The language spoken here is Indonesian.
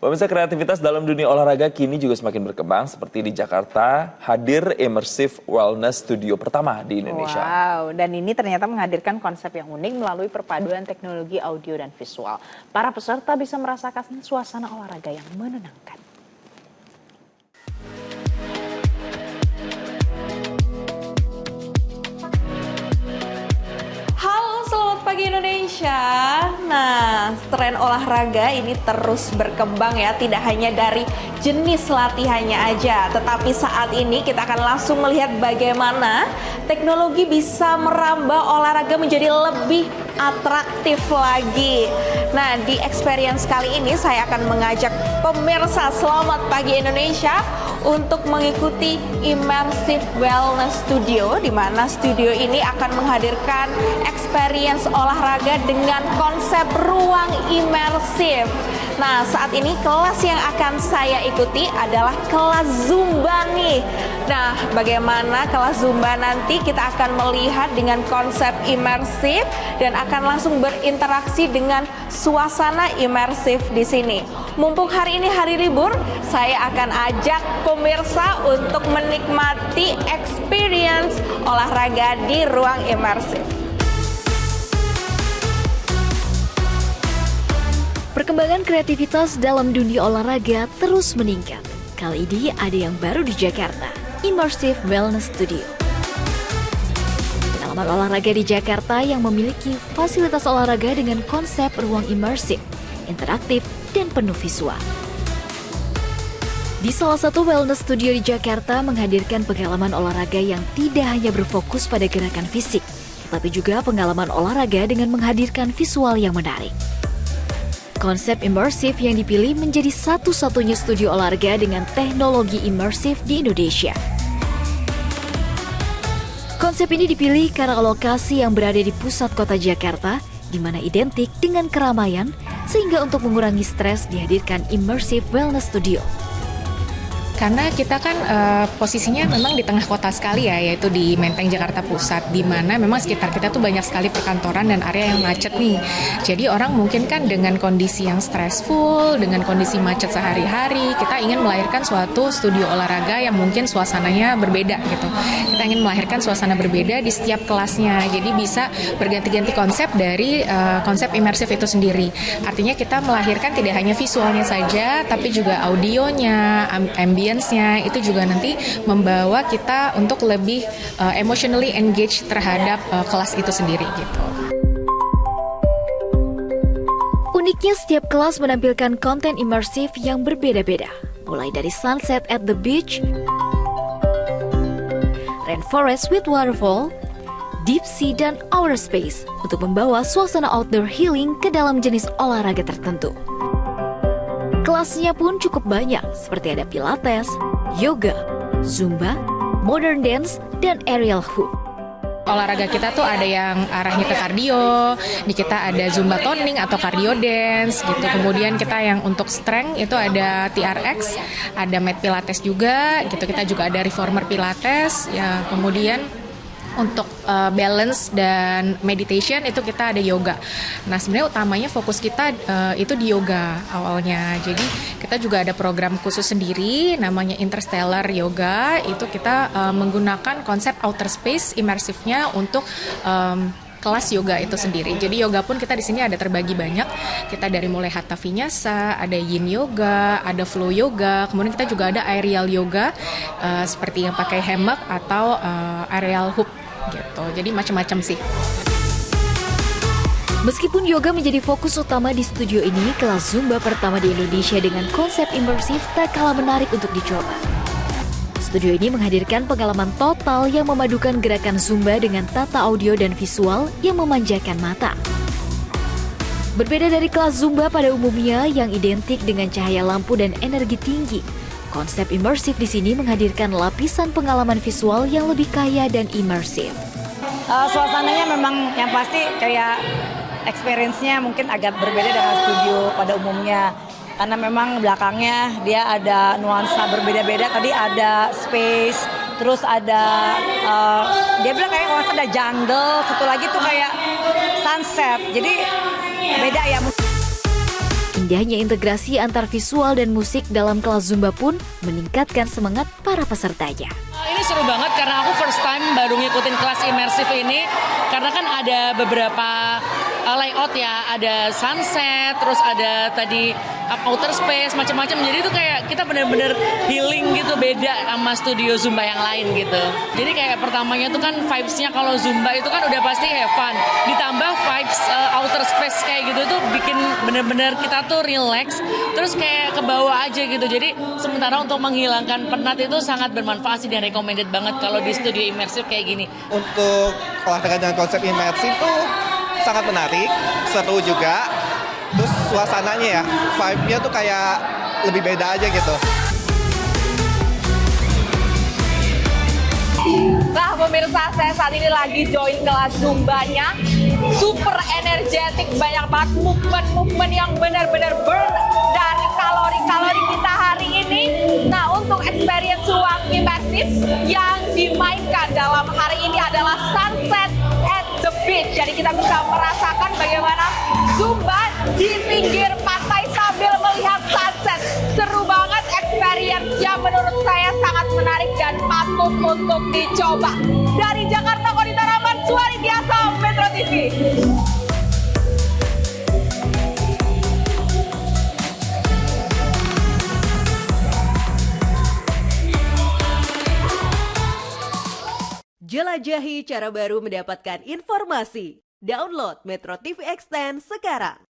Pemirsa, kreativitas dalam dunia olahraga kini juga semakin berkembang. Seperti di Jakarta, hadir Immersive Wellness Studio pertama di Indonesia. Wow, dan ini ternyata menghadirkan konsep yang unik melalui perpaduan teknologi audio dan visual. Para peserta bisa merasakan suasana olahraga yang menenangkan. Pagi Indonesia. Nah, tren olahraga ini terus berkembang ya, tidak hanya dari jenis latihannya aja, tetapi saat ini kita akan langsung melihat bagaimana teknologi bisa merambah olahraga menjadi lebih atraktif lagi. Nah, di experience kali ini saya akan mengajak pemirsa Selamat Pagi Indonesia untuk mengikuti Immersive Wellness Studio, di mana studio ini akan menghadirkan experience olahraga dengan konsep ruang imersif. Nah, saat ini kelas yang akan saya ikuti adalah kelas Zumba nih. Nah, bagaimana kelas Zumba nanti kita akan melihat dengan konsep imersif dan akan langsung berinteraksi dengan suasana imersif di sini. Mumpung hari ini hari libur, saya akan ajak pemirsa untuk menikmati experience olahraga di ruang imersif. Perkembangan kreativitas dalam dunia olahraga terus meningkat. Kali ini ada yang baru di Jakarta, Immersive Wellness Studio. Pengalaman olahraga di Jakarta yang memiliki fasilitas olahraga dengan konsep ruang imersif, interaktif, dan penuh visual. Di salah satu wellness studio di Jakarta menghadirkan pengalaman olahraga yang tidak hanya berfokus pada gerakan fisik, tetapi juga pengalaman olahraga dengan menghadirkan visual yang menarik. Konsep imersif yang dipilih menjadi satu-satunya studio olahraga dengan teknologi imersif di Indonesia. Konsep ini dipilih karena lokasi yang berada di pusat kota Jakarta, di mana identik dengan keramaian, sehingga untuk mengurangi stres dihadirkan Immersive Wellness Studio. Karena kita kan posisinya memang di tengah kota sekali ya, yaitu di Menteng, Jakarta Pusat, di mana memang sekitar kita tuh banyak sekali perkantoran dan area yang macet nih. Jadi orang mungkin kan dengan kondisi yang stressful, dengan kondisi macet sehari-hari, kita ingin melahirkan suatu studio olahraga yang mungkin suasananya berbeda gitu. Kita ingin melahirkan suasana berbeda di setiap kelasnya, jadi bisa berganti-ganti konsep dari konsep imersif itu sendiri. Artinya kita melahirkan tidak hanya visualnya saja, tapi juga audionya, ambience-nya itu juga nanti membawa kita untuk lebih emotionally engaged terhadap kelas itu sendiri gitu. Uniknya setiap kelas menampilkan konten imersif yang berbeda-beda, mulai dari sunset at the beach, rainforest with waterfall, deep sea, dan outer space untuk membawa suasana outdoor healing ke dalam jenis olahraga tertentu. Kelasnya pun cukup banyak, seperti ada pilates, yoga, zumba, modern dance, dan aerial hoop. Olahraga kita tuh ada yang arahnya ke kardio, di kita ada zumba toning atau cardio dance gitu. Kemudian kita yang untuk strength itu ada TRX, ada mat pilates juga gitu. Kita juga ada reformer pilates ya. Kemudian untuk balance dan meditation itu kita ada yoga. Nah, sebenarnya utamanya fokus kita itu di yoga awalnya. Jadi kita juga ada program khusus sendiri namanya Interstellar Yoga. Itu kita menggunakan konsep outer space imersifnya untuk kelas yoga itu sendiri. Jadi yoga pun kita di sini ada terbagi banyak. Kita dari mulai Hatha Vinyasa, ada Yin Yoga, ada Flow Yoga. Kemudian kita juga ada aerial yoga seperti yang pakai hammock atau aerial hoop gitu. Jadi macam-macam sih. Meskipun yoga menjadi fokus utama di studio ini, kelas Zumba pertama di Indonesia dengan konsep imersif tak kalah menarik untuk dicoba. Studio ini menghadirkan pengalaman total yang memadukan gerakan Zumba dengan tata audio dan visual yang memanjakan mata. Berbeda dari kelas Zumba pada umumnya yang identik dengan cahaya lampu dan energi tinggi, konsep imersif di sini menghadirkan lapisan pengalaman visual yang lebih kaya dan imersif. Suasananya memang yang pasti kayak experience-nya mungkin agak berbeda dengan studio pada umumnya. Karena memang belakangnya dia ada nuansa berbeda-beda. Tadi ada space, terus ada dia bilang kayak kalau ada jungle, satu lagi tuh kayak sunset. Jadi beda ya. Indahnya integrasi antar visual dan musik dalam kelas Zumba pun meningkatkan semangat para pesertanya. Ini seru banget karena aku first time baru ngikutin kelas imersif ini, karena kan ada beberapa layout ya, ada sunset, terus ada tadi outer space, macam-macam. Jadi itu kayak kita bener-bener healing gitu, beda sama studio Zumba yang lain gitu. Jadi kayak pertamanya tuh kan vibes-nya kalau Zumba itu kan udah pasti have fun, ditambah vibes outer space kayak gitu tuh bikin bener-bener kita tuh relax, terus kayak ke bawah aja gitu. Jadi sementara untuk menghilangkan penat itu sangat bermanfaat sih, dan recommended banget kalau di studio imersif kayak gini. Untuk olahraga dengan konsep imersif tuh sangat menarik, seru juga. Terus suasananya ya, vibe-nya tuh kayak lebih beda aja gitu. Nah pemirsa, saya saat ini lagi join kelas Zumbanya. Super energetik, banyak banget movement-movement yang benar-benar burn dari kalori-kalori kita hari ini. Nah untuk experience ruang imersif yang dimainkan dalam hari ini adalah Sunset at the Beach. Jadi kita bisa merasakan bagaimana Zumba di pinggir pantai sambil melihat sunset. Seru banget, experience-nya menurut saya sangat menarik dan patut untuk dicoba. Dari Jakarta, Konita Rahman, Suari Tiasa, Metro TV. Jelajahi cara baru mendapatkan informasi. Download Metro TV Extend sekarang.